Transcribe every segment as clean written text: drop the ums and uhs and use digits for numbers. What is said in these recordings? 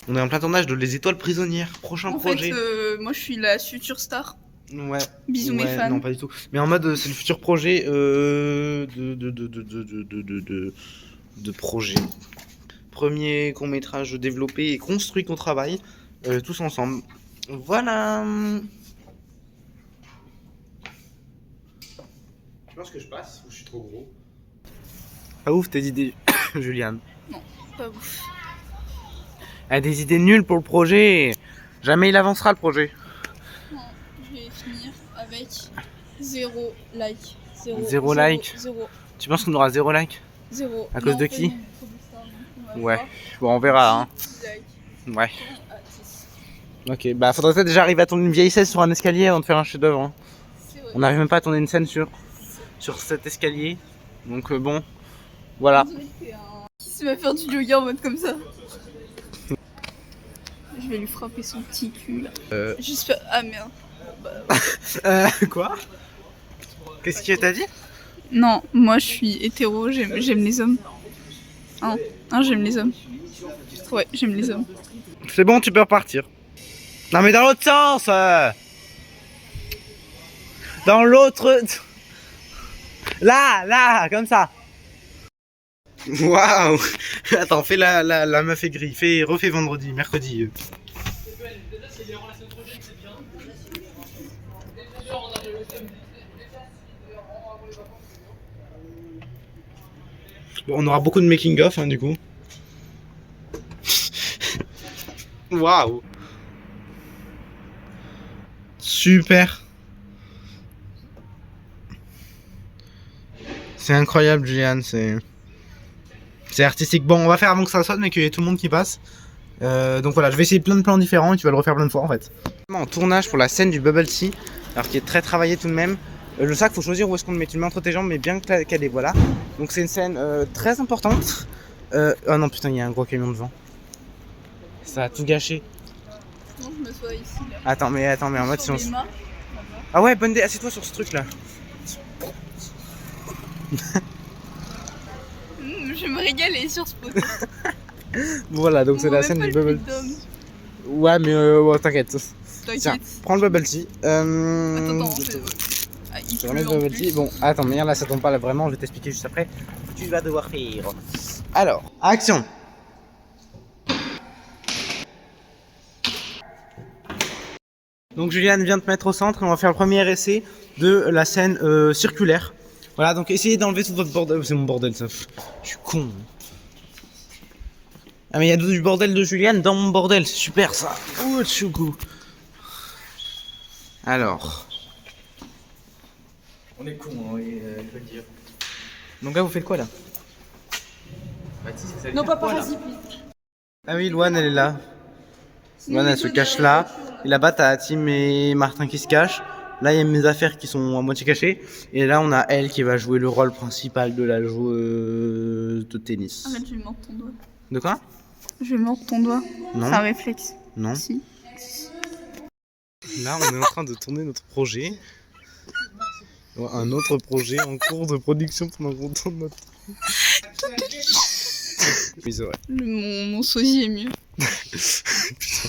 On est en plein tournage de Les Étoiles Prisonnières, prochain projet. En fait, moi je suis la future star. Ouais. Bisous ouais, mes fans. Non, pas du tout. Mais en mode, c'est le futur projet de projet. Premier court-métrage développé et construit qu'on travaille tous ensemble. Voilà. Tu penses que je passe ou je suis trop gros? Pas ouf tes idées, Juliane. Non, pas ouf. Elle a des idées nulles pour le projet. Jamais il avancera le projet. Non, je vais finir avec 0 like. 0 like. 0. Tu penses qu'on aura 0 like? 0. À cause de qui? Ouais, bon on verra hein. Ouais. Ok, bah faudrait peut-être déjà arriver à tourner une vieille scène sur un escalier avant de faire un chef d'œuvre. Hein. On n'arrive même pas à tourner une scène sur cet escalier. Donc bon, voilà. Qui se va faire du yoga en mode comme ça? Je vais lui frapper son petit cul là. J'espère. Ah merde. Quoi? Qu'est-ce que t'as dit? Non, moi je suis hétéro, j'aime les hommes. Hein, j'aime les hommes. Ouais, j'aime les hommes. C'est bon, tu peux repartir. Non mais dans l'autre sens Dans l'autre... Là, comme ça. Waouh. Attends, fais la meuf aigrie. Refais vendredi, mercredi. Bon, on aura beaucoup de making of hein, du coup. Waouh. Super. C'est incroyable Juliane, c'est artistique. Bon, on va faire avant que ça sonne mais qu'il y ait tout le monde qui passe. Donc voilà, je vais essayer plein de plans différents et tu vas le refaire plein de fois en fait. En tournage pour la scène du Bubble Tea, alors qui est très travaillé tout de même. Le sac, faut choisir où est-ce qu'on le met. Tu le mets entre tes jambes, mais bien calé, voilà. Donc c'est une scène très importante. Oh non, putain, il y a un gros camion devant. Ça a tout gâché. Non, je me sois ici là. Attends, mais en mode Sur si on... les mains. Ah ouais, bonne idée, assieds-toi sur ce truc là. Je me régalais sur ce poteau. Voilà, donc c'est la scène du Bubble Tea. Ouais, mais t'inquiète. Tiens, prends le Bubble Tea. Attends, je vais remettre le Bubble Tea. Bon, attends, mais là ça tombe pas là vraiment, je vais t'expliquer juste après. Tu vas devoir faire. Alors, action. Donc Juliane vient de te mettre au centre et on va faire le premier essai de la scène circulaire. Voilà, donc essayez d'enlever tout votre bordel. C'est mon bordel ça. Je suis con. Ah mais il y a du bordel de Juliane dans mon bordel, c'est super ça. Oh tchoukou. Alors. On est con, hein, je veux dire. Donc là vous faites quoi là? Non, pas parasite. Ah oui, Loane elle est là. Loane elle se cache là. Et là-bas t'as Tim et Martin qui se cachent. Là il y a mes affaires qui sont à moitié cachées. Et là on a elle qui va jouer le rôle principal de la joueuse de tennis. Arrête, je vais mordre ton doigt. De quoi? Je vais mordre ton doigt. Non. C'est un réflexe. Non. Si. Là on est en train de tourner notre projet. Un autre projet en cours de production pendant qu'on tourne notre... Oui, c'est vrai. Mon sosie est mieux. Putain.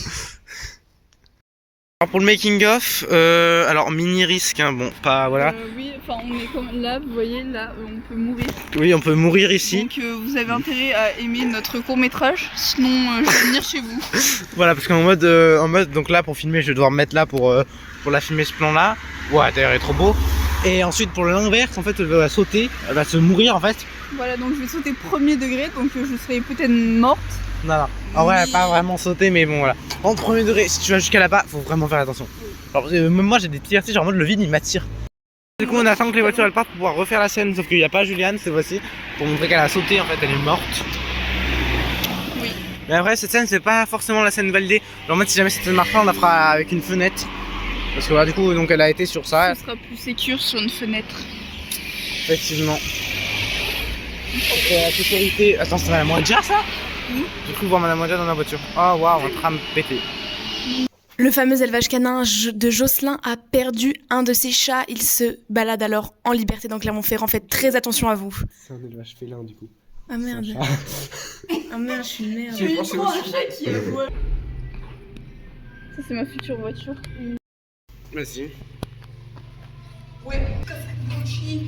Alors pour le making of, alors mini risque, hein, bon, pas voilà. Oui, enfin on est comme là, vous voyez, là on peut mourir. Oui, on peut mourir ici. Donc vous avez intérêt à aimer notre court métrage, sinon je vais venir chez vous. Voilà, parce qu'en mode, donc là pour filmer, je vais devoir me mettre là pour la filmer ce plan là. Ouais, d'ailleurs il est trop beau. Et ensuite pour l'inverse, en fait, elle va sauter, elle va se mourir en fait. Voilà, donc je vais sauter premier degré, donc je serai peut-être morte. Non. En vrai, pas vraiment sauter, mais bon voilà. En premier degré, si tu vas jusqu'à là-bas, faut vraiment faire attention. Alors, même moi j'ai des petits vertiges, genre en mode le vide il m'attire. Du coup, on attend que les voitures elles partent pour pouvoir refaire la scène, sauf qu'il n'y a pas Juliane cette fois-ci, pour montrer qu'elle a sauté, en fait elle est morte. Oui. Mais après, cette scène c'est pas forcément la scène validée. Genre, en mode, si jamais cette scène marche pas, on la fera avec une fenêtre. Parce que voilà, du coup, donc elle a été sur ça. Ce sera plus sécure sur une fenêtre. Effectivement. La sécurité. Attends, c'est Madame Wadja ça? Oui. J'ai cru voir Madame Wadja dans la voiture. Oh waouh, un tram pété. Le fameux élevage canin de Jocelyn a perdu un de ses chats. Il se balade alors en liberté dans Clermont-Ferrand. Faites très attention à vous. C'est un élevage félin du coup. Ah merde. Ah merde, je suis une merde. Tu penses un chat qui est ouais. Ça c'est ma future voiture. Vas-y. Ouais, casse-couille, chier.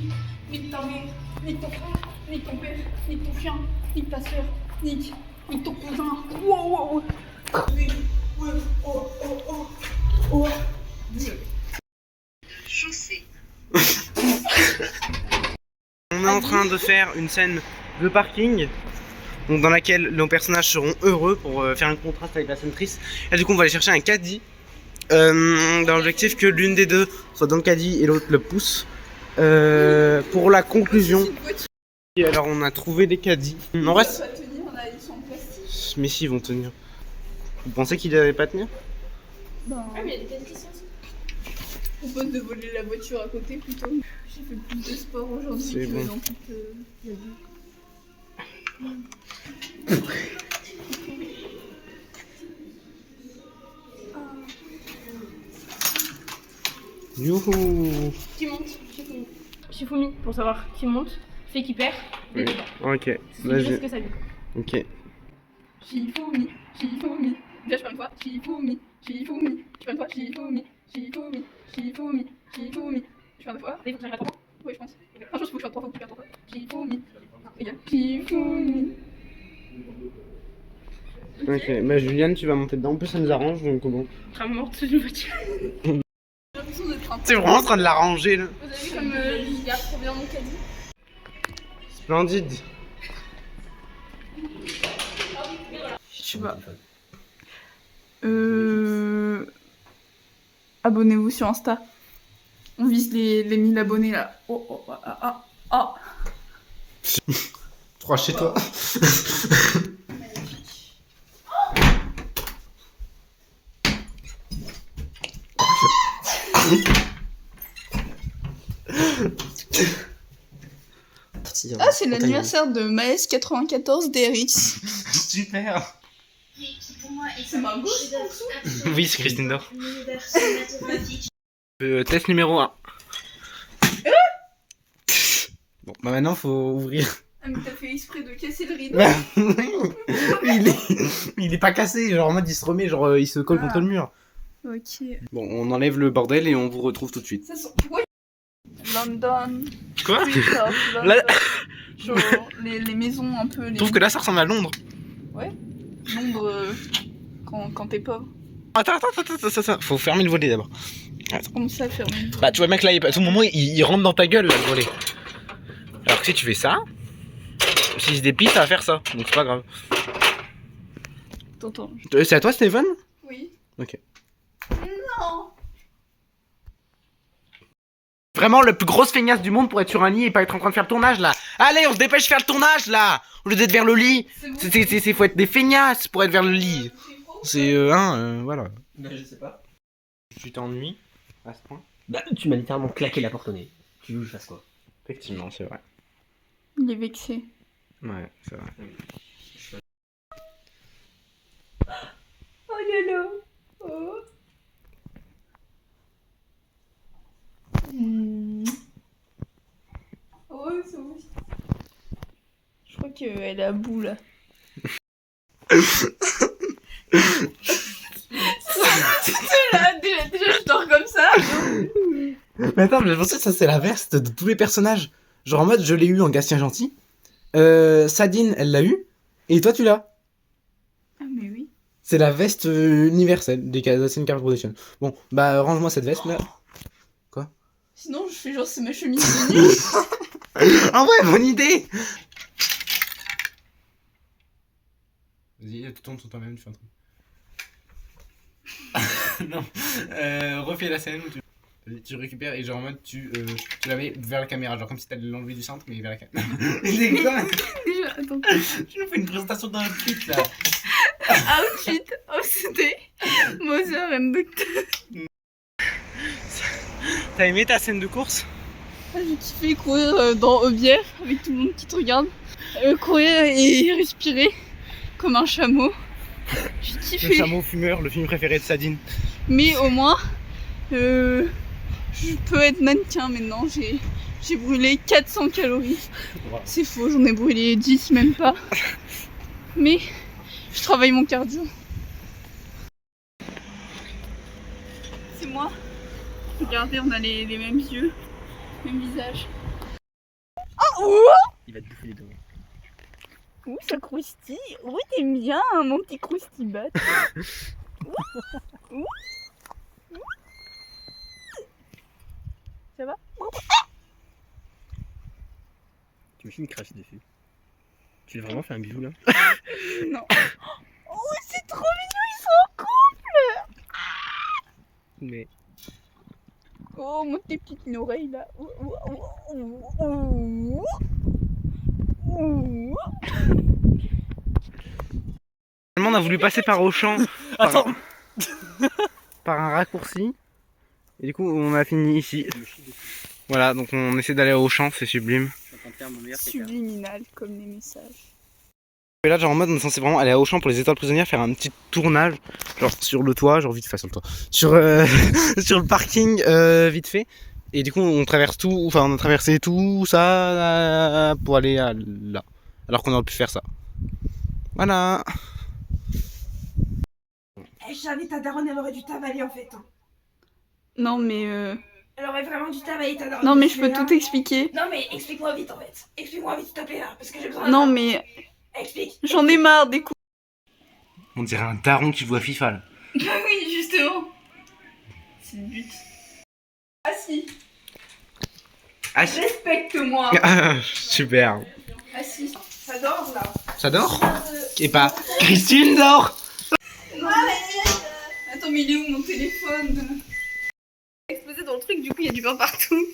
Nique ta mère, nique ton frère, nique ton père, nique ton chien, nique ta soeur, nique ton cousin. Wow, wow. Ouais, oh, oh, oh. Oh. Chaussée. On est en train de faire une scène de parking, donc dans laquelle nos personnages seront heureux pour faire un contraste avec la scène triste. Et du coup on va aller chercher un caddie, dans l'objectif que l'une des deux soit dans le caddie et l'autre le pousse, pour la conclusion. Et alors on a trouvé des caddies. En vrai, Ils vont pas tenir là, ils sont en plastique. mais si, ils vont tenir. Vous pensez qu'ils n'allaient pas tenir? Ben, Ah, mais il y a des caddies qui sont. je propose de voler la voiture à côté plutôt. J'ai fait plus de sport aujourd'hui C'est que bon. dans toute la vie. Youhou. Qui monte Shifumi, pour savoir qui monte, fait qui perd. Oui. Ok, C'est vas-y. ce que ça dit. Ok. Shifumi, Shifumi, viens je prends une fois, Shifumi, Shifumi, je prends une fois, Shifumi, Shifumi, Shifumi, Shifumi, je prends deux fois. Il faut que j'arrête à 3 fois. Oui je pense. Franchement je faut que je fasse 3 fois, faut que je fasse 3 fois. Shifumi, regarde, Shifumi. Ok, bah Juliane, tu vas monter dedans. En plus, ça nous arrange donc bon. Je serai morte sous une voiture. J'ai l'impression d'être un peu. T'es vraiment en train de l'arranger là. Vous avez vu comme je garde trop bien mon caddie? Splendide. Je sais pas. Abonnez-vous sur Insta. On vise les 1000 abonnés là. Oh, oh, ah, ah, ah. 3 chez toi. Ah, c'est l'anniversaire de Maes94 DRX. Super. C'est Margot, Oui, c'est Christine Dor. Test numéro 1. Bon, bah maintenant faut ouvrir. Ah, mais t'as fait exprès de casser le rideau. Bah, il est pas cassé, genre en mode il se remet, genre il se colle Ah. contre le mur. Ok. Bon, on enlève le bordel et on vous retrouve tout de suite. Ça sent. Ouais. London. Quoi? Street of London. Là- Genre les maisons un peu. Je Les... trouve que là ça ressemble à Londres. Londres quand t'es pauvre. Attends, faut fermer le volet d'abord. Comment ça faire même? Bah tu vois le mec là, à tout moment il rentre dans ta gueule là, le volet. Alors que si tu fais ça, s'il se déplie ça va faire ça, donc c'est pas grave. T'entends? C'est à toi Stéphane? Oui. Ok. Non. Vraiment le plus grosse feignasse du monde pour être sur un lit et pas être en train de faire le tournage là. Allez on se dépêche de faire le tournage là. Au lieu d'être vers le lit. C'est bon. C'est faut être des feignasses pour être vers le lit. C'est voilà. Bah, je sais pas. Tu t'ennuies à ce point? Bah, tu m'as littéralement claqué la porte au nez. Tu veux que je fasse quoi? Effectivement, c'est vrai. Il est vexé. Ouais, c'est vrai. Oh là là. Oh. Oh, c'est bon. Je crois qu'elle est à bout là. déjà, je dors comme ça. Mais attends, mais je pensais que ça c'est la veste de tous les personnages. Genre en mode je l'ai eu en Gatien gentil. Sadine elle l'a eu. Et toi tu l'as. Ah, mais oui. C'est la veste universelle des Gatien Card Production. Bon, bah range-moi cette veste là. Sinon, je fais genre c'est ma chemise de nuit. Ah ouais, bonne idée. Vas-y, tu tournes sur toi-même, tu fais un truc. Non, refais la scène où tu récupères et genre en mode tu la mets vers la caméra, genre comme si t'allais l'enlever du centre mais vers la caméra. C'est quoi? Déjà, attends. Tu nous fais une présentation d'un truc là. Outfit of the day. Mother and Doctor. T'as aimé ta scène de course? J'ai kiffé courir dans Aubière avec tout le monde qui te regarde. Courir et respirer comme un chameau. J'ai Le kiffé. chameau fumeur, le film préféré de Sadine. Mais au moins, je peux être mannequin maintenant. J'ai brûlé 400 calories. Wow. C'est faux, j'en ai brûlé 10 même pas. Mais je travaille mon cardio. C'est moi. Regardez, on a les mêmes yeux, même visage. Ah ouh, Il va te bouffer les doigts. ouh, ça croustille. Oui, t'aimes bien hein, mon petit croustibat. Ça va? Tu me cracher dessus. Tu veux vraiment faire un bisou là? Non. Oh, c'est trop mignon, ils sont en couple. Mais. Oh, mon tes petites oreilles là. Ouh, ouh, ouh, ouh, ouh, ouh. Finalement, on a voulu passer par Auchan. Attends. Par un raccourci. Et du coup, on a fini ici. Voilà, donc on essaie d'aller au Auchan, c'est sublime. Subliminal comme les messages. Et là, genre en mode, on est censé vraiment aller à Auchan pour les étoiles prisonnières, faire un petit tournage, genre sur le toit, genre vite fait sur le toit, sur, sur le parking, vite fait. Et du coup, on traverse tout, enfin, on a traversé tout ça pour aller à là. Alors qu'on aurait pu faire ça. Voilà. Eh, jamais ta daronne, elle aurait dû t'avaler en fait. Hein. Non mais Elle aurait vraiment dû t'avaler ta daronne. non mais je peux là. tout expliquer. Non mais explique-moi vite en fait. Explique-moi vite s'il te plaît là, parce que j'ai besoin Non de... mais Explique. j'en ai marre des coups. On dirait un daron qui joue à FIFA là. Oui, justement. C'est le but. Ah si, Ah, respecte-moi. super. Ah si, ça dort là. Ça dort? Et pas Christine dort. Attends mais il est où mon téléphone? Explosé dans le truc, du coup il y a du pain partout.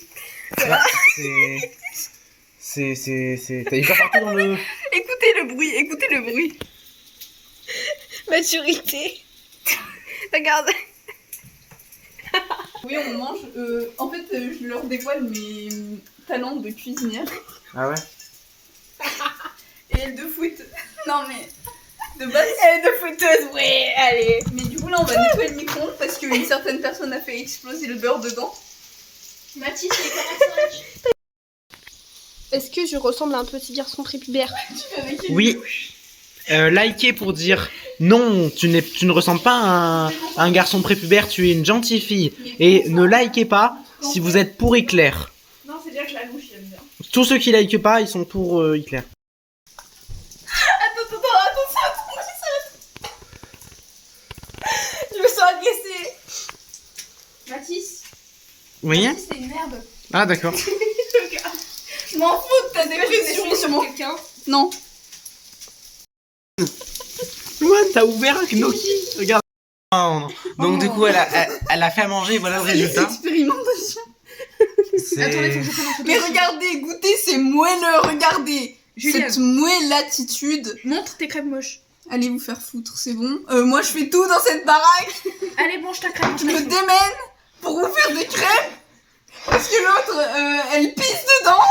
C'est. T'as eu pas partout dans le. Écoutez le bruit, écoutez le bruit. Maturité. Regarde. Oui, on mange. En fait, je leur dévoile mes talents de cuisinière Ah ouais? et elle de foot. Non mais de base. Elle de footeuse, oui, allez. Mais du coup là, on va nettoyer le micro-ondes parce qu'une certaine personne a fait exploser le beurre dedans. Mathis, il est 45. Est-ce que je ressemble à un petit garçon prépubère? Oui. Likez pour dire non, tu ne ressembles pas à un garçon prépubère, tu es une gentille fille. Et ne likez pas si vous êtes pour Hitler. Non, c'est bien que la louche, j'aime bien. Tous ceux qui likent pas, ils sont pour Hitler. Attends, je me sens agressée. Mathis, Oui? Mathis, c'est une merde. Ah d'accord. Je m'en fous de ta dépression sur mon quelqu'un. Non. What? T'as ouvert un gnocchi? Regarde. Oh, non. Donc du coup, elle a fait à manger, voilà le résultat. Expérimentation. C'est... Mais regardez, goûtez, c'est moelleux, regardez. Juliette. Cette moellatitude. Montre tes crêpes moches. Allez vous faire foutre, c'est bon. Moi je fais tout dans cette baraque. Allez, mange ta crêpe. Je me démène pour vous faire des crêpes. Parce que l'autre, elle pisse dedans.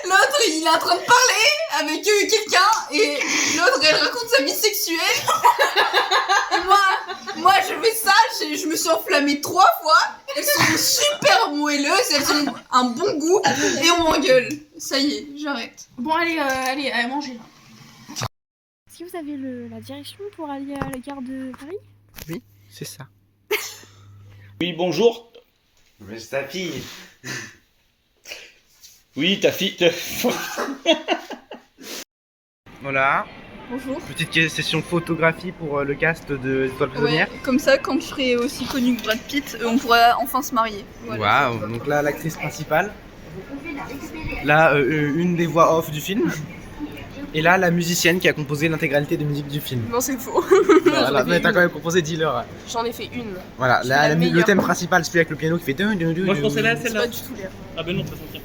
L'autre, il est en train de parler avec quelqu'un. Et l'autre, elle raconte sa vie sexuelle. Et moi, je fais ça. Je me suis enflammée 3 fois. Elles sont super moelleuses. Elles ont un bon goût. Et on m'engueule. Ça y est, j'arrête. Bon, allez, allez manger. Est-ce que vous avez la direction pour aller à la gare de Paris? C'est ça. Oui, bonjour. Mais c'est ta fille. Oui, ta fille. Voilà. Bonjour. Petite session photographie pour le cast de Étoile prisonnière. Ouais, comme ça, quand je serai aussi connue que Brad Pitt, on pourra enfin se marier. Voilà. Waouh. Donc là, l'actrice principale. Là, une des voix off du film. Et là, la musicienne qui a composé l'intégralité des musiques du film. Non, c'est faux. Voilà, mais t'as quand même composé Dealer. J'en ai fait une. Voilà, C'est la le meilleure. thème principal, celui avec le piano qui fait. Moi, je pensais là, C'est celle-là. pas du tout l'air. Ah, ben non, ça sentir.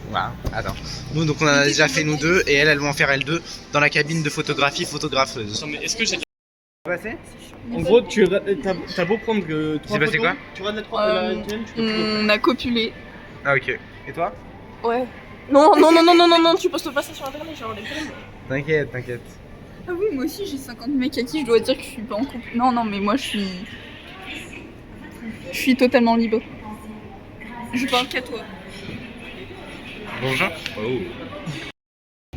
Voilà, attends. Nous, donc on a déjà fait nous deux, et elle va en faire elle deux dans la cabine de photographie photographeuse. Attends, mais est-ce que j'ai. Passé? En gros, t'as beau prendre que 3 C'est passé quoi? Tu regardes la tienne, tu peux plus le faire. On a copulé. Ah, ok. Et toi? Ouais. Non, tu postes pas ça sur internet, genre les films. T'inquiète, t'inquiète. Ah oui, moi aussi j'ai 50 mecs à qui je dois dire que je suis pas en couple. Non, mais moi je suis totalement libre. Je parle qu'à toi. Bonjour.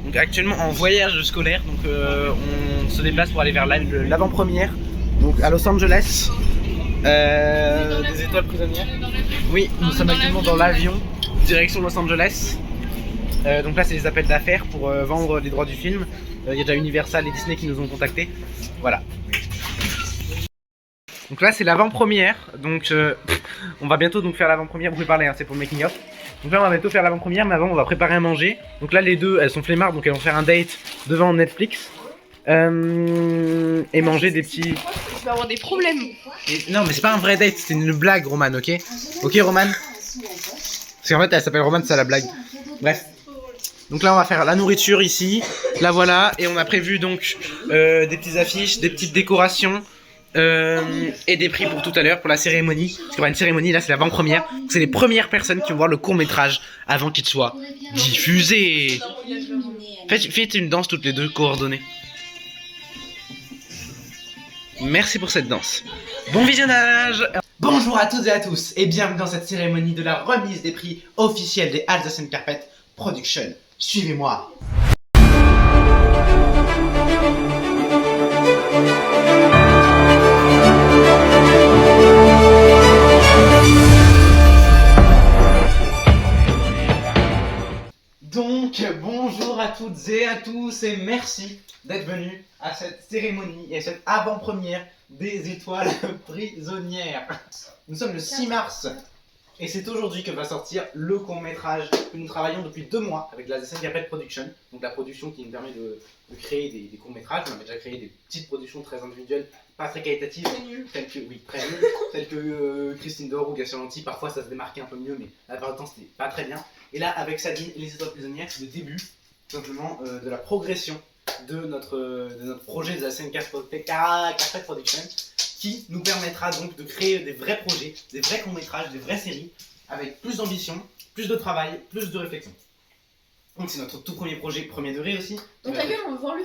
Donc actuellement en voyage scolaire, donc on se déplace pour aller vers l'avant-première, donc à Los Angeles, des étoiles prisonnières. Oui, nous sommes actuellement dans l'avion, direction Los Angeles. Donc là c'est les appels d'affaires pour vendre les droits du film. Il y a déjà Universal et Disney qui nous ont contactés. Voilà. Donc là c'est l'avant-première, donc on va bientôt donc faire l'avant-première, vous pouvez parler, hein, c'est pour le making of. Donc là on va bientôt faire l'avant-première, mais avant on va préparer à manger. Donc là les deux elles sont flemmardes, donc elles vont faire un date devant Netflix et manger des petits... Tu vas avoir des problèmes. Non mais c'est pas un vrai date, c'est une blague Roman, ok? Ok Roman? Parce qu'en fait elle s'appelle Roman, c'est ça la blague. Bref. Donc là on va faire la nourriture ici, la voilà, et on a prévu donc des petites affiches, des petites décorations. Et des prix pour tout à l'heure, pour la cérémonie. Parce qu'il y aura une cérémonie, là c'est l'avant-première. C'est les premières personnes qui vont voir le court-métrage avant qu'il soit diffusé. Faites une danse toutes les deux coordonnées. Merci pour cette danse. Bon visionnage. Bonjour à toutes et à tous et bienvenue dans cette cérémonie de la remise des prix officiels des Alsacian Carpet Production. Suivez-moi. Donc, bonjour à toutes et à tous et merci d'être venus à cette cérémonie et à cette avant-première des étoiles prisonnières. Nous sommes le 6 mars et c'est aujourd'hui que va sortir le court-métrage que nous travaillons depuis 2 mois avec la Alsacian Carpet Production, donc la production qui nous permet de créer des courts-métrages. On avait déjà créé des petites productions très individuelles, pas très qualitatives, telles que, oui, très nulles, telles que Christine Dor ou Gatien Lanty. Parfois ça se démarquait un peu mieux, mais la plupart du temps c'était pas très bien. Et là, avec Sabine et les étoiles prisonnières, c'est le début, tout simplement, de la progression de notre projet de la Alsacian Carpet Production, qui nous permettra donc de créer des vrais projets, des vrais courts-métrages, des vraies séries, avec plus d'ambition, plus de travail, plus de réflexion. Donc c'est notre tout premier projet, premier degré aussi. Donc la gueule, on veut voir le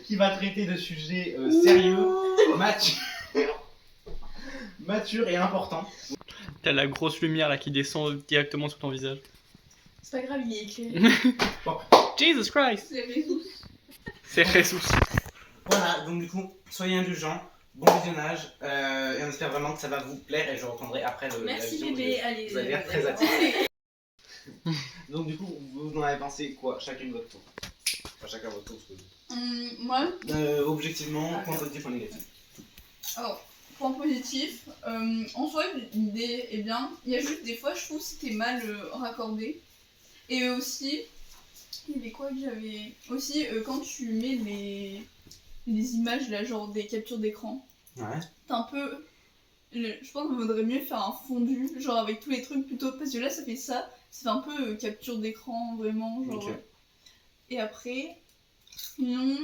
qui va traiter de sujets sérieux, matures et importants. T'as la grosse lumière là qui descend directement sur ton visage. C'est pas grave, il est éclairé. Jesus Christ! C'est Jesus. Voilà, donc du coup, soyez indulgents, bon visionnage, et on espère vraiment que ça va vous plaire et je reprendrai après le Merci la vidéo, bébé, allez. vous allez l'air très attiré. Donc du coup, vous en avez pensé quoi, chacune votre tour? Enfin, chacun votre tour, ce que vous... Moi, objectivement, point positif, point négatif. alors, point positif, en soi, l'idée est bien. Il y a juste des fois, je trouve que c'était mal raccordé. Et aussi, il y avait quoi que j'avais... Aussi, quand tu mets les images, là, genre des captures d'écran, Ouais. t'as un peu... Je pense qu'il vaudrait mieux faire un fondu, genre avec tous les trucs plutôt... Parce que là, ça fait un peu capture d'écran, vraiment, genre... Ok. Et après, sinon,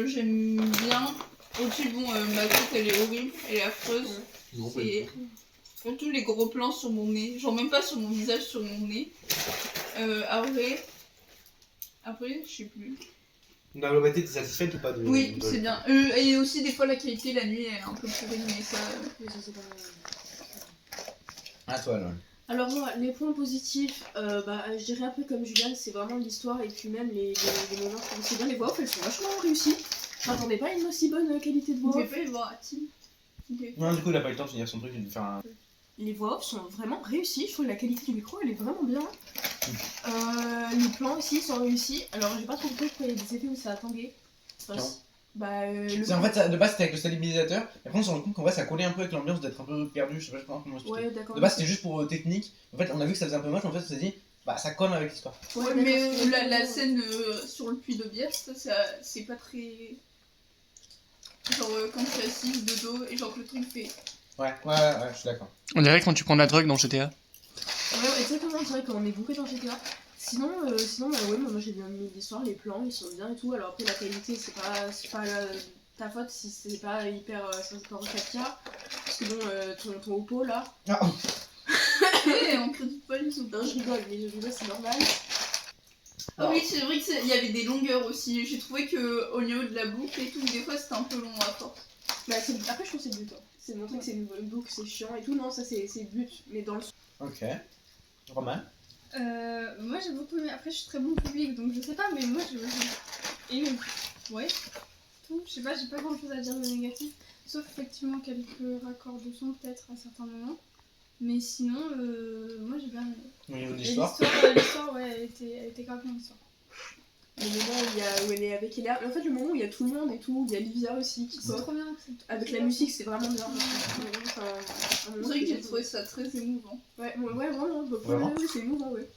j'aime bien... Au-dessus, bon, ma tête, elle est horrible, elle est affreuse. Et surtout les gros plans sur mon nez, genre même pas sur mon visage, sur mon nez. Après, je sais plus. Dans la globalité, t'es satisfaite ou pas de... Oui, c'est bien. Et aussi, des fois, la qualité, la nuit, elle est un peu pourrie, mais ça... À toi, là. Alors moi, les points positifs, je dirais un peu comme Juliane, c'est vraiment l'histoire et puis même les moments, c'est bien les voix off, elles sont vachement réussies. Je m'attendais pas à une aussi bonne qualité de Vous voix pouvez off. pas les voir à Tim. Ok. Non, du coup, il a pas eu le temps de finir son truc et de faire un... Les voix off sont vraiment réussies, je trouve que la qualité du micro elle est vraiment bien. Les plans aussi sont réussis. Alors j'ai pas trop compris pourquoi il y a des effets où ça a tangué. Enfin, C'est en fait, ça, de base c'était avec le stabilisateur, et après on s'est rendu compte qu'en vrai ça collait un peu avec l'ambiance d'être un peu perdu, je sais pas comment expliquer. Ouais, d'accord. De base c'était juste pour technique, en fait on a vu que ça faisait un peu moche, en fait on s'est dit, bah ça colle avec l'histoire. Ouais, mais la scène sur le puits de bière, ça c'est pas très... Genre quand tu es assise de dos et genre que le truc fait... Ouais, je suis d'accord. On dirait quand tu prends de la drogue dans GTA. Ouais, exactement, c'est vrai qu'on est beaucoup dans GTA. Sinon, ouais, moi j'ai bien aimé l'histoire, les plans ils sont bien et tout. Alors après la qualité c'est pas ta faute si c'est pas hyper 4K. Parce que bon, ton Oppo là. Ah. On critique pas les autres. Non, je rigole, c'est normal. Ah oui, c'est vrai qu'il y avait des longueurs aussi. J'ai trouvé que au niveau de la boucle et tout, des fois c'était un peu long à force. Bah, après je trouve que c'est le but. C'est de montrer que c'est une bonne book, c'est chiant et tout. Non, ça c'est le but, mais dans le Ok. Romain. Moi j'ai beaucoup aimé. Après, je suis très bon public donc je sais pas, mais moi j'ai aimé. Ouais. Tout. Je sais pas, j'ai pas grand chose à dire de négatif. Sauf effectivement quelques raccords de son peut-être à certains moments. Mais sinon, moi j'ai bien aimé. Au niveau de Et l'histoire. l'histoire, ouais, elle était grave bien l'histoire. moment où elle est avec Elia. En fait, le moment où il y a tout le monde et tout, il y a Livia aussi qui C'est pop. trop bien. Avec la musique, c'est vraiment bien. C'est vrai que j'ai trouvé ça très émouvant. Ouais, vraiment. Vraiment C'est émouvant, ouais.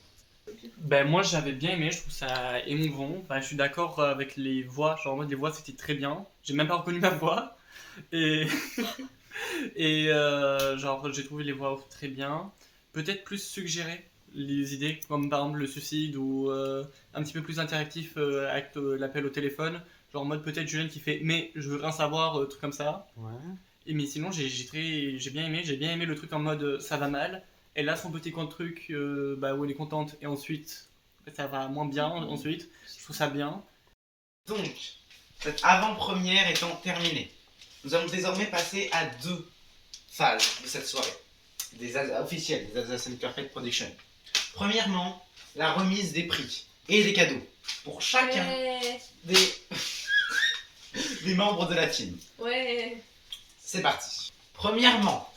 Ben moi j'avais bien aimé, je trouve ça émouvant. Ben, je suis d'accord avec les voix, genre en mode les voix c'était très bien. J'ai même pas reconnu ma voix. Et, genre j'ai trouvé les voix très bien. Peut-être plus suggérer les idées, comme par exemple le suicide ou un petit peu plus interactif avec l'appel au téléphone. Genre en mode peut-être Julien qui fait mais je veux rien savoir, truc comme ça. Ouais. Et mais sinon j'ai bien aimé le truc en mode ça va mal. Elle a son petit truc où elle est contente et ensuite ça va moins bien ensuite. Je trouve ça bien. Donc, cette avant-première étant terminée, nous allons désormais passer à 2 phases de cette soirée. Officielles, des Assassin's Perfect Production. Premièrement, la remise des prix et des cadeaux pour chacun des membres de la team. Ouais. C'est parti. Premièrement,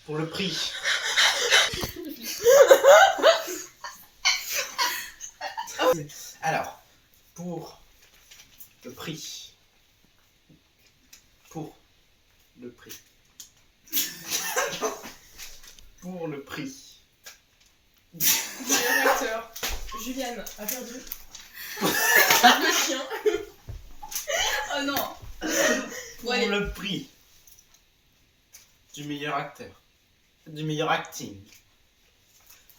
pour le prix. Alors, pour le prix. Pour le prix. Pour le prix. Meilleur acteur. Juliane a perdu. Le chien. Oh non. Pour le prix du meilleur acteur, du meilleur acting,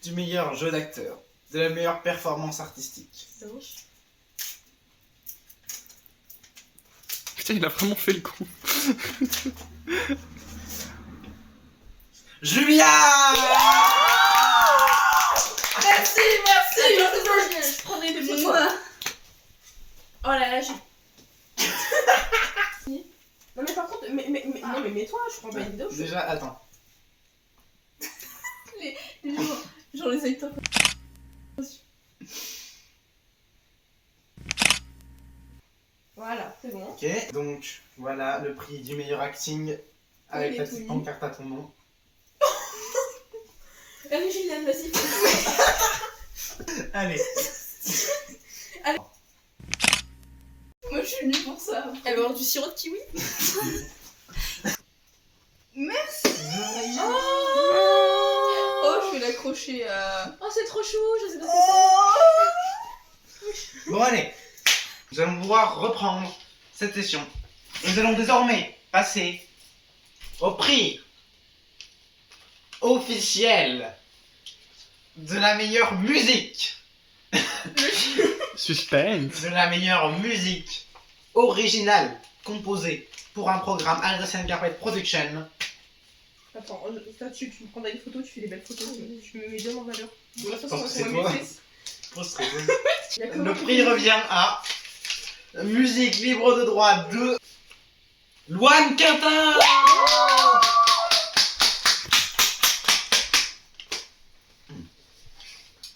du meilleur jeu d'acteur, de la meilleure performance artistique. Putain il a vraiment fait le con. Julia! Merci. Je prenais des mots. Oh là là, j'ai. Non mais par contre, non mais mets-toi, je prends pas une vidéo. Déjà, attends. Genre les acteurs. Voilà, c'est bon. Ok, donc voilà le prix du meilleur acting avec Oui, la oui. petite pancarte à ton nom. Allez Juliane, vas-y. Allez. Moi je suis nulle pour ça. Elle va avoir du sirop de kiwi. Merci. Oh, je vais l'accrocher à. Oh c'est trop chou, je sais pas ce que Bon allez, nous allons pouvoir reprendre cette session. Nous allons désormais passer au prix officiel de la meilleure musique. Suspense. De la meilleure musique originale composée pour un programme Assassin's Perfect Production. c'est. Attends, toi tu me prends des photos, tu fais des belles photos, tu me mets bien en valeur. De toute façon, Parce que ça c'est va toi. maîtriser. Trop stressé. Il y a que Le moi prix qui- revient à musique libre de droit de Loane Quintin.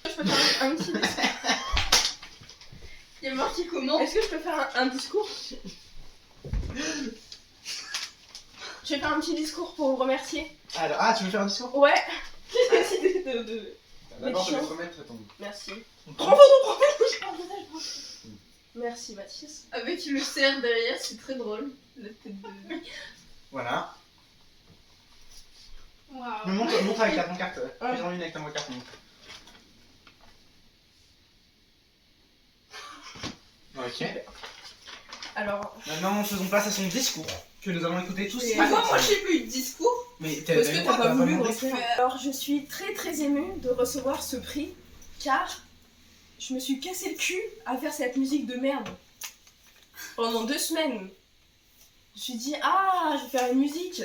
Je peux faire un petit discours. Il y a marqué comment? Est-ce que je peux faire un discours? Je vais faire un petit discours pour vous remercier. Alors, tu veux faire un discours? Ouais. J'ai décidé de... D'abord, je vais chiant. te remettre ton. Merci. Prends Merci Mathis. Avec le cerf derrière, c'est très drôle. La tête de. Voilà. Waouh. Mais montre avec la pancarte. Fais-en une avec ta pancarte. Ok. Alors, Maintenant, faisons place à son discours que nous allons écouter tous. Et Moi j'ai pas eu de discours. Mais Parce que t'as pas voulu demandé. refaire. alors je suis très très émue de recevoir ce prix car je me suis cassé le cul à faire cette musique de merde pendant 2 semaines. Je me suis dit je vais faire une musique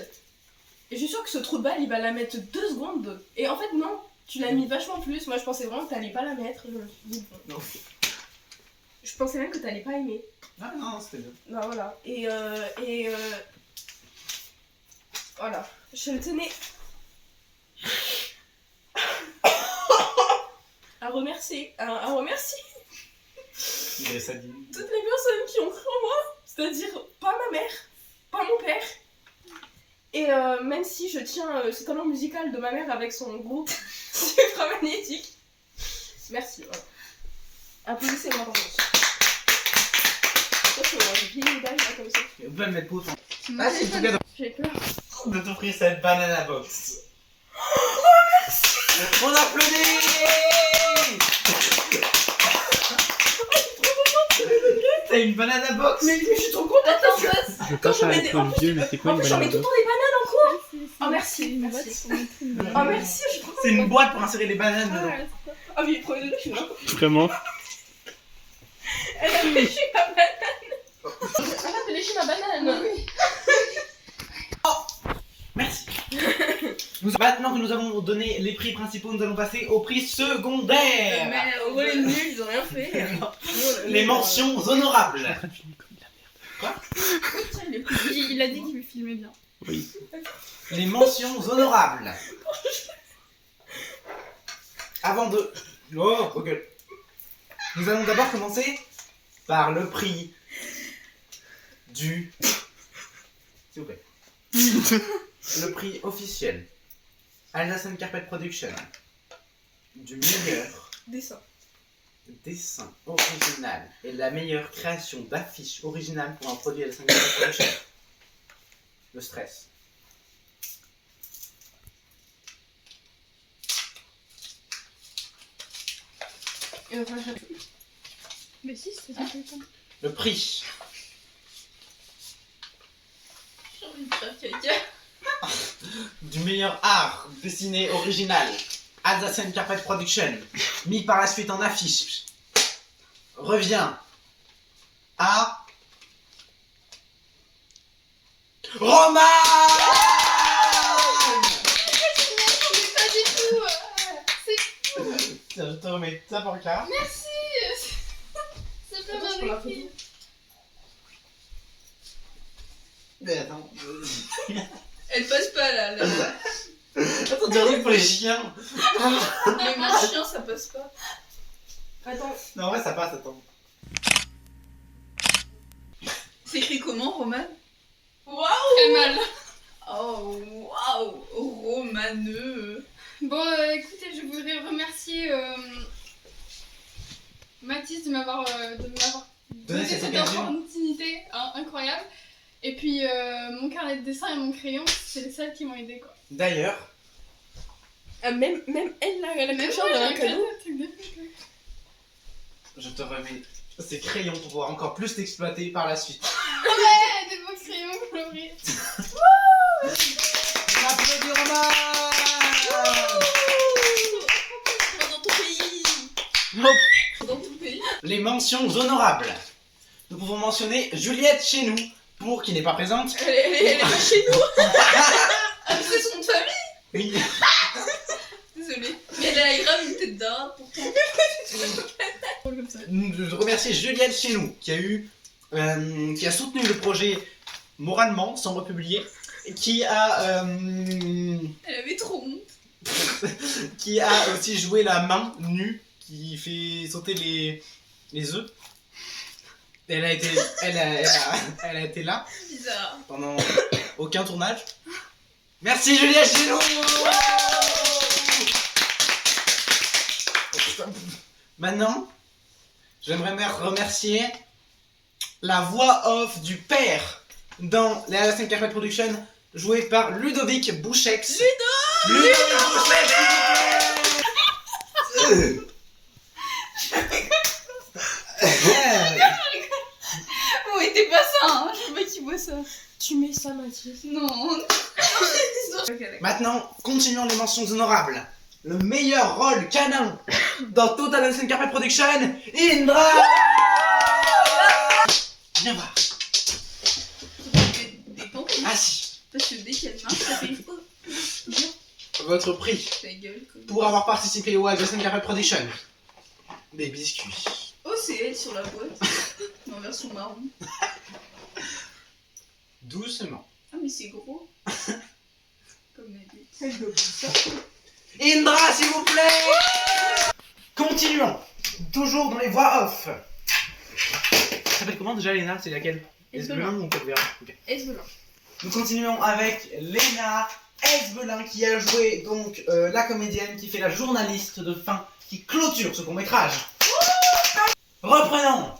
et je suis sûre que ce trou de balle il va la mettre 2 secondes et en fait non, tu l'as mis vachement plus. Moi je pensais vraiment que t'allais pas la mettre. Je me suis dit, bon. Non. Je pensais même que t'allais pas aimer. Ah non, c'était bien. Bah voilà. Voilà, je tenais à remercier toutes les personnes qui ont cru en moi, c'est-à-dire pas ma mère, pas mon père. Et même si je tiens ce talent musical de ma mère avec son groupe supramagnétique. Merci, voilà. Applaudissez-moi par contre. J'ai plié les balles là comme ça. On peut le mettre pour. Ah, c'est tout cadeau. J'ai peur. De t'offrir cette banana box. On applaudit. T'as une banana box. Mais je suis trop contente en fait. Je passe avec le vieux, mais c'est quoi une J'en mets banane tout le temps des bananes en cours. Oh merci, merci. Oh merci, je suis trop contente. C'est une boîte pour insérer les bananes dedans. Ah oui, premier degré, je suis là. Vraiment? Elle a léché ma banane. Elle a léché ma banane. Merci. Maintenant que nous avons donné les prix principaux, nous allons passer aux prix secondaires. Mais au les nuls, ils ont rien fait. Les mentions honorables. Il a dit qu'il me filmait bien. Oui. Les mentions honorables. Avant de... Oh, ok. Nous allons d'abord commencer par le prix du... S'il vous plaît. Le prix officiel. Alsacian Carpet Production. Du meilleur Dessin. dessin original et la meilleure création d'affiches originales pour un produit Alsacian Carpet Production. Le stress. Mais si, c'est ça tout le temps. Le prix J'ai envie de faire caca. du meilleur art dessiné original Alsacian Carpet Production, mis par la suite en affiche, revient à Roman. Pas du tout. Tiens, je te remets ça pour le cas. C'est pas bien écrit. Mais attends. Elle passe pas là. Attends, tu regardes pour les chiens. Mais mon chien, ça passe pas. Attends. Non, en vrai, ça passe, attends. C'est écrit comment, Roman? Waouh. Très mal. Oh, waouh, romaneux. Bon, écoutez, je voudrais remercier Mathis de m'avoir donné cette cette occasion. opportunité incroyable. Et puis mon carnet de dessin et mon crayon, c'est les seuls qui m'ont aidé quoi. D'ailleurs, Même elle, là, elle a Même quelque moi, chose, j'ai un un cadeau. truc de fou. je te remets ces crayons pour pouvoir encore plus t'exploiter par la suite. Ouais, des beaux crayons colorés. On applaudit Roman. Dans ton pays. Dans ton pays. Les mentions honorables. Nous pouvons mentionner Juliette chez nous, pour qui n'est pas présente. Elle est pas chez nous. Ah, c'est son nom de famille. Oui. Désolée. Mais elle a grave une tête d'arabe pourtant. Je remercie Juliette chez nous, qui a soutenu le projet moralement, sans republier, qui a Elle avait trop honte. qui a aussi joué la main nue, qui fait sauter les œufs. Elle a été là Bizarre. pendant aucun tournage. Merci Juliette chez nous. Maintenant, j'aimerais remercier la voix off du père dans les Alsacian Carpet Production, jouée par Ludovic Bouchex. Ludovic Bouchex, s'il vous plaît. Bon, et t'es pas ça, hein. Je sais pas qui voit ça. Tu mets ça, Mathis. Non. Maintenant, continuons les mentions honorables. Le meilleur rôle canin dans Total Alsacian Carpet Production, Indra. Viens voir. Des pompes. Assis. Parce que dès qu'elle marche, ça fait oh, Votre prix ta gueule. Quoi. pour avoir participé au Alsacian Carpet Production. Des biscuits. Oh, c'est elle sur la boîte. En version marron. Doucement. Ah, mais c'est gros. Comme Nadia. Indra, s'il vous plaît. Continuons. Toujours dans les voix off. Ça s'appelle comment déjà, Léna? C'est laquelle? Esbelin. ou Code Vert? Ok. Esbelin. Nous continuons avec Léna Esbelin qui a joué donc la comédienne qui fait la journaliste de fin qui clôture ce court-métrage. Reprenons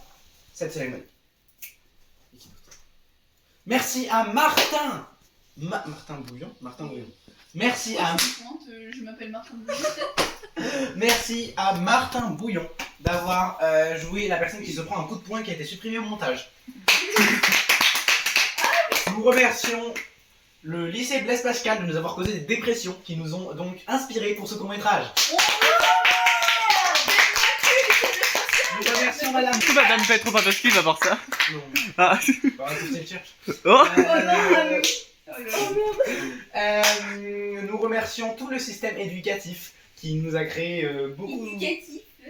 cette cérémonie. Merci à Martin. Martin Bouillon. Merci à Je m'appelle Martin Bouillon. Merci à Martin Bouillon d'avoir joué la personne qui se prend un coup de poing qui a été supprimé au montage. Nous remercions le lycée Blaise Pascal de nous avoir causé des dépressions qui nous ont donc inspirés pour ce court-métrage. Nous remercions Madame. Madame Petro Pavlovski va voir ça. Non. Ah. Bah, tout c'est le cherche. Oh. Nous remercions tout le système éducatif qui nous a créé beaucoup.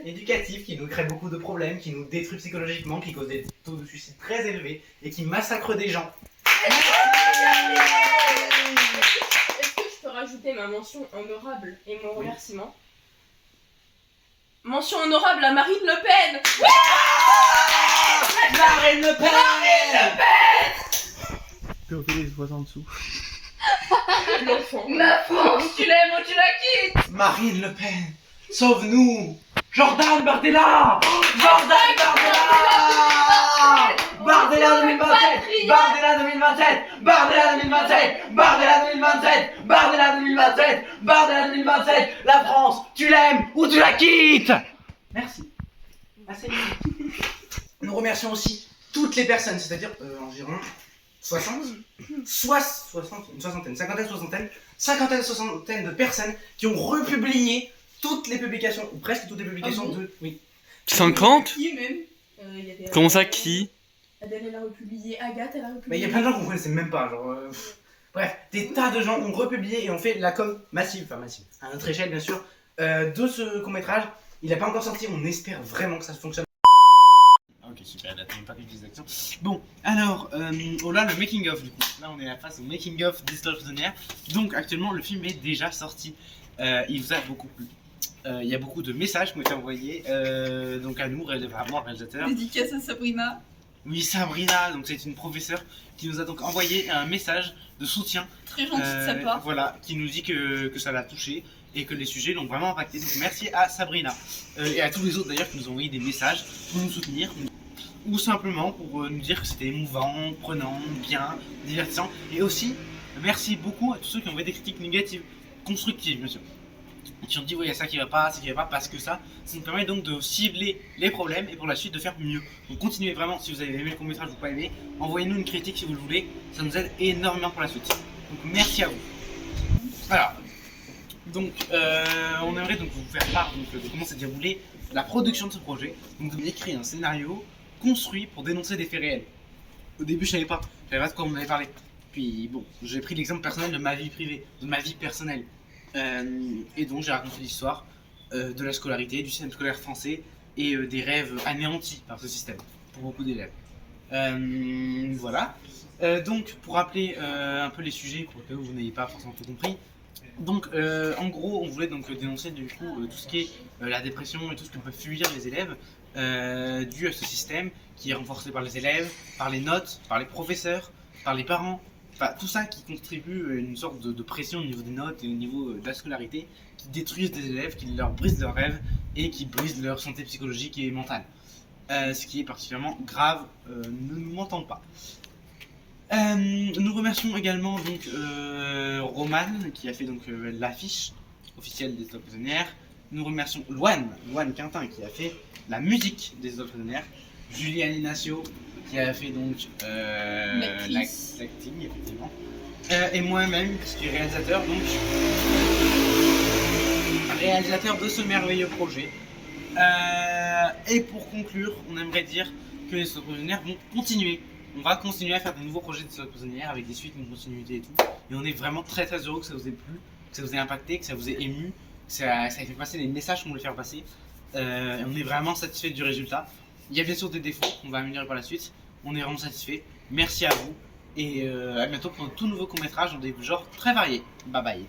Éducatif, qui nous crée beaucoup de problèmes, qui nous détruit psychologiquement, qui cause des taux de suicide très élevés et qui massacre des gens. Est-ce que je peux rajouter ma mention honorable et mon remerciement? Mention honorable à Marine Le Pen. Marine Le Pen. Tu peux les voix en dessous. L'enfant. Ma France, tu l'aimes ou tu la quittes? Marine Le Pen, sauve-nous. Jordan Bardella. Jordan Bardella. Bardella 2027. Bardella 2027. Bardella 2027. Bardella 2027. Bardella 2027. Bardella 2027. La France, tu l'aimes ou tu la quittes. Merci. Assez bien. Nous remercions aussi toutes les personnes, c'est-à-dire environ 60, une soixantaine, cinquantaine de personnes qui ont republié toutes les publications, ou presque toutes les publications de... Oui. 50? Qui même Comment ça, qui? Adèle, elle a republié. Agathe, elle a republié. Mais il y a plein de gens qu'on connaissait même pas, genre... Bref, des tas de gens ont republié et ont fait la com massive, à notre échelle bien sûr, de ce court-métrage. Il n'a pas encore sorti, on espère vraiment que ça fonctionne. Ok, super, il n'attend pas d'utilisation. Bon, alors, oh là, le making-of du coup. Là, on est face au making-of d'Histoire prisonnière. Donc, actuellement, le film est déjà sorti. Il vous a beaucoup plu. Il y a beaucoup de messages qui ont été envoyés, donc à nous, à moi, réalisateur. Dédicace à Sabrina. Oui, Sabrina, donc c'est une professeure qui nous a donc envoyé un message de soutien. Très gentil de sa part. Voilà, qui nous dit que ça l'a touché et que les sujets l'ont vraiment impacté. Donc merci à Sabrina et à tous les autres d'ailleurs qui nous ont envoyé des messages pour nous soutenir ou simplement pour nous dire que c'était émouvant, prenant, bien, divertissant. Et aussi, merci beaucoup à tous ceux qui ont envoyé des critiques négatives, constructives bien sûr. Qui ont dit, oui, il y a ça qui va pas, parce que ça nous permet donc de cibler les problèmes et pour la suite de faire mieux. Donc continuez vraiment, si vous avez aimé le court-métrage ou pas aimé, envoyez-nous une critique si vous le voulez, ça nous aide énormément pour la suite. Donc merci à vous. Alors, donc on aimerait donc vous faire part donc, de comment s'est déroulée la production de ce projet. Donc vous avez écrit un scénario construit pour dénoncer des faits réels. Au début je savais pas de quoi on avait parlé. Puis bon, j'ai pris l'exemple personnel de ma vie privée, de ma vie personnelle. Et donc j'ai raconté l'histoire de la scolarité, du système scolaire français et des rêves anéantis par ce système pour beaucoup d'élèves. Voilà. Donc pour rappeler un peu les sujets pour que vous n'ayez pas forcément tout compris. Donc en gros on voulait donc dénoncer du coup tout ce qui est la dépression et tout ce que peuvent fuir les élèves dû à ce système qui est renforcé par les élèves, par les notes, par les professeurs, par les parents. Enfin, tout ça qui contribue à une sorte de pression au niveau des notes et au niveau de la scolarité, qui détruisent des élèves, qui leur brisent leurs rêves et qui brisent leur santé psychologique et mentale. Ce qui est particulièrement grave, ne nous mentons pas. Nous remercions également donc Romane qui a fait donc l'affiche officielle des Histoires prisonnières. Nous remercions Loane Quintin qui a fait la musique des Histoires prisonnières. Juliane Inacio qui a fait donc l'acting effectivement, et moi-même qui suis réalisateur de ce merveilleux projet. Et pour conclure, on aimerait dire que les Histoires prisonnières vont continuer. On va continuer à faire de nouveaux projets d'Histoires prisonnières avec des suites, une continuité et tout. Et on est vraiment très heureux que ça vous ait plu, que ça vous ait impacté, que ça vous ait ému, que ça ait fait passer les messages qu'on voulait faire passer. Et on est vraiment satisfait du résultat. Il y a bien sûr des défauts qu'on va améliorer par la suite. On est vraiment satisfait. Merci à vous Et à bientôt pour un tout nouveau court métrage dans des genres très variés. Bye bye.